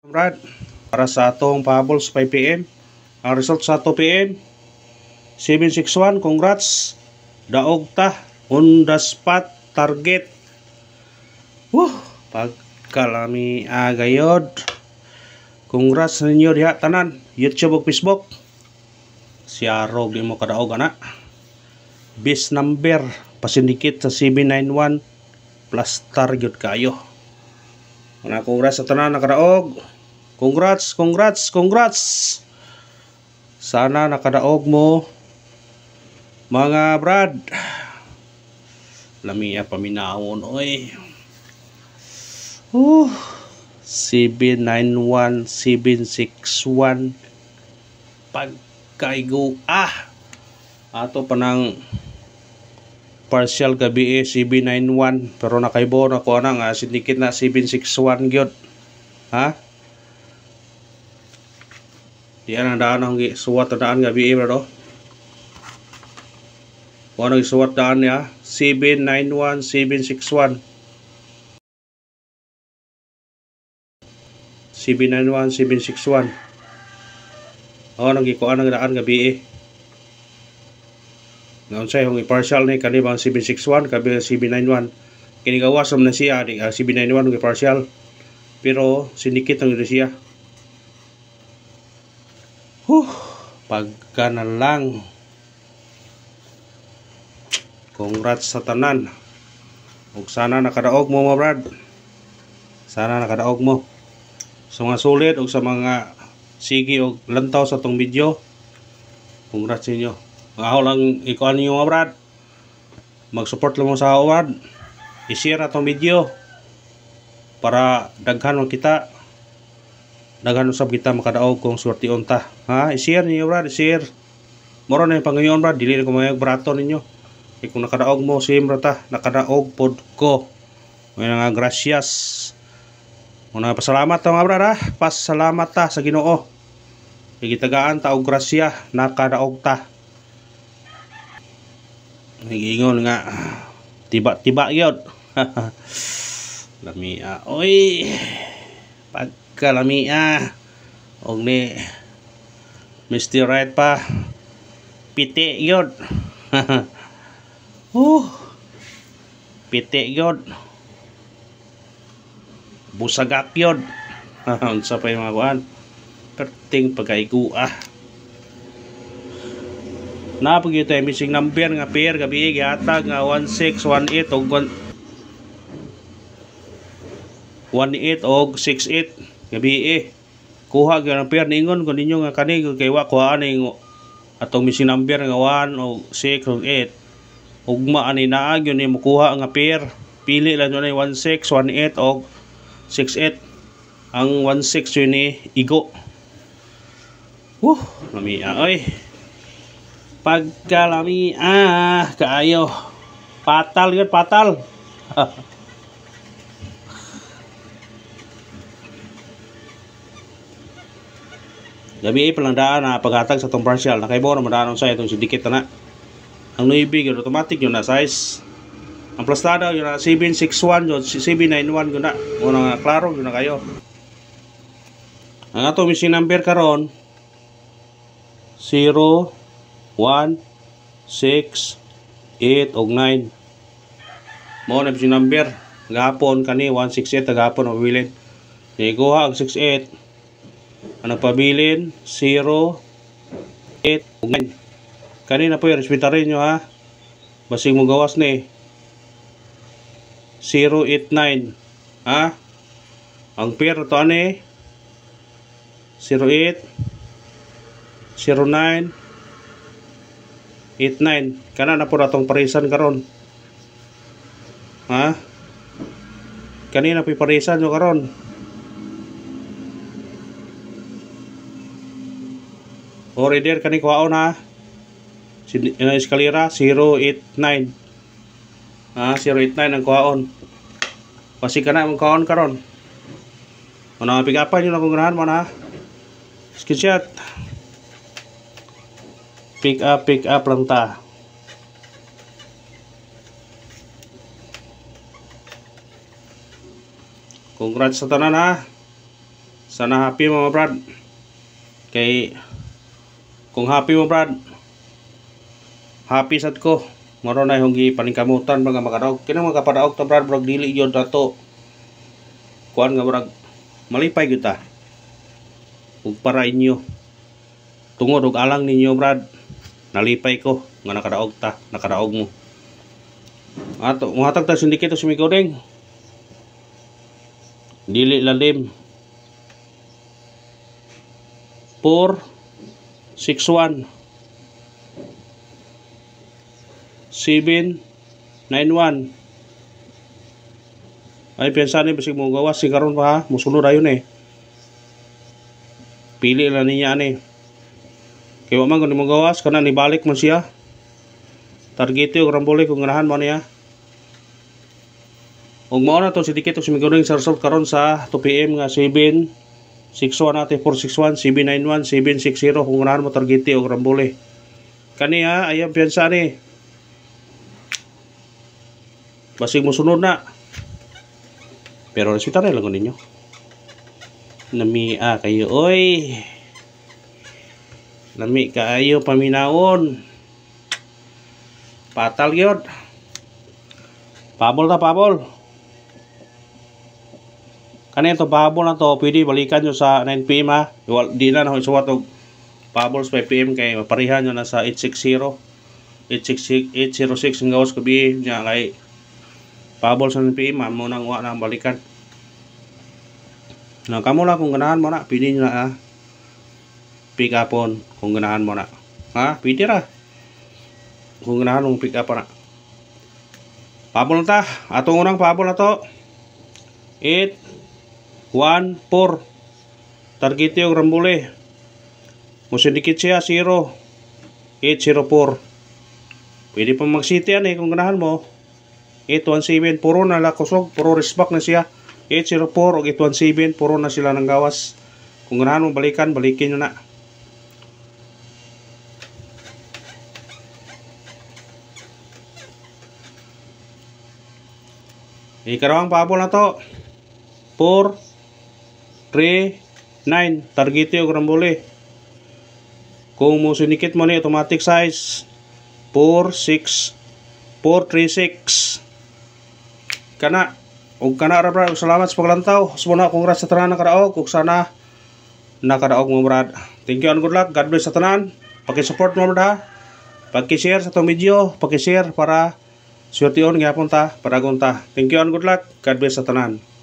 Brad, para sa atong pahabols 5 PM. Ang result sa 2 PM 761. Congrats, daog ta on the spot target. Pagkalami agayod. Congrats ninyo diha tanan, YouTube ug Facebook. Siarog di mo kadaog ana. Base number pasindikit sa 791 plus target kayo. Mga congrats sa tanan nakadaog. Congrats. Sana nakadaog mo mga brad. Lami paminawon oy. 791 761 pagkaigo ato pa ng partial gabi 791 pero nakaibo na ko nga sindikit na 761 gyud. Diyan ang daan ang suwat na daan gabi bro. Kung anong suwat daan niya 791 761 791 761. Nang gikuan ang daan gabi ngayon siya yung partial ni kanibang 761 kabi 791 kinigawas na siya di 791 yung partial pero sindikit ang siya. Pagka na lang. Congrats sa tanan. Ug sana nakadaog mo mga brad. Sana nakadaog mo. Sa mga sulit ug sa mga sige og lantaw sa tong video. Congrats ninyo. Ako lang ikuan niyo mga brad. Mag-support lang mo sa ako brad. I-share atong video para daghan mo kita. Daghan usab kita makadaog kung swerte unta. I-share niyo brad, i-share. Moro na yung pangayon brad, dili ko may brato ninyo. Kung nakadaog mo simra ta, nakadaog pod ko. May nga gracias. Muna pasalamat ta mga brad pasalamat ta sa Ginoo. Gitagaan ta og grasya, nakadaog ta. Nagingon nga tiba-tiba gyud. Lamia oy. Pagkalamia og ni Mr. Right pa piti gyud. Piti gyud. Busagak gyud. Unsa pa yung mga kuan? Perting pagkaigo na pag ito yung missing number nga pair gabi gihatag nga 1618 og 18 og 68 gabi kuha gyud ang pair ningon kun ninyo nga kani kay wa kuhaan ning atong missing number nga 1 og 6 og 8 ugma ani naa gyud ni mokuha nga pair pili lang yun ay 1618 og 68 ang 16 yun ni igo. Lamia oy. Pagkalami kaayo. Patal yun, patal. Gabi palandaan na paghatag sa tong partial nakaibo na madanon sa itong sindikit na. Ang nuibi yun automatic yun na size. Ang plastada yun na 761 yun 791 yun na. Muna nga klaro yun na kayo. Ang ato missing number karon 0 1 6 8 og 9 mo na missing number gapon kani 168 gapon ang pabilin iguha ang 68 ang pabilin 0 8 og 9 kani na po yung respetarin nyo basig mo gawas ni 089 ang pair to ani 08 09 89 kana na po natong parisan karon kanina po parisan nyo karon order kani kuhaon eskalera 089 089 ang kuhaon pasi kana ang kuhaon karon ano pick-upan nyo na kung ganahan mo screenshot pick up lang ta. Congrats sa tanan Sana happy mo mga brad. Kay kung happy mo brad, happy sad ko. Moro na yung paningkamutan mga makadaog. Kinang mga kapadaog ta brad, brad dili yun dato. Kuan nga brad, malipay kita. Ug para inyo. Tungod og alang ninyo brad, nalipay ko nga nakadaog ta, nakadaog mo. Ato, muhatag ta sindikit o sumigodeng. Dili lalim. 461 791. Ay piyansa ni bisig mo gawas si karon pa ha, musunod ayon eh. Pili lang niya ani. Kaya man kung di mo gawas kana ni balik man siya. Target yung rambole kung ganahan mo niya. Ug mao na to si dikit og sumigurong sa result karon sa 2 PM nga 761 natin 461 791 760 kung ganahan mo target og rambole. Kani ha ayang piyansa ni. Basig mo sunod na. Pero respetar lang ko ninyo. Nami kayo oy. Nami kaayo paminaon. Patal gyud. Pabol ta pabol. Kani ito pabol na to, pwede balikan nyo sa 9 PM ha. Di na ako isuwat og pabol sa 5 PM kay maparihan nyo na sa 860. 806 ang gawas kabi niya kay pabol sa 9 PM mo nang wa na balikan. Na kamo lang kung ganahan mo na, pwede nyo na pick upon kung ganahan mo na. Ha? Pwede ra. Kung ganahan mong pick up na. Pabol na ta. Atong unang pabol na to. 814. Target yung rambule. Musindikit siya 0. 804. Pwede pa mag-city yan kung ganahan mo. 817. Puro na lakusog. Puro resback na siya. 804 o 817. Puro na sila ng gawas. Kung ganahan mo balikan, balikin nyo na. Ikarawang pabol na to. 4 3 9. Target yung rambole. Kung mo sinikit mo ni automatic size 436 kana ug kana ra brad. Salamat sa paglantaw. Sumuna congrats sa tanan nakadaog ug sana nakadaog mo brad. Thank you and good luck. God bless sa tanan. Paki-support mo brad ha. Paki-share sa tong video, paki-share para suertion gyapon ta, padagon ta. Thank you and good luck. God bless sa tanan.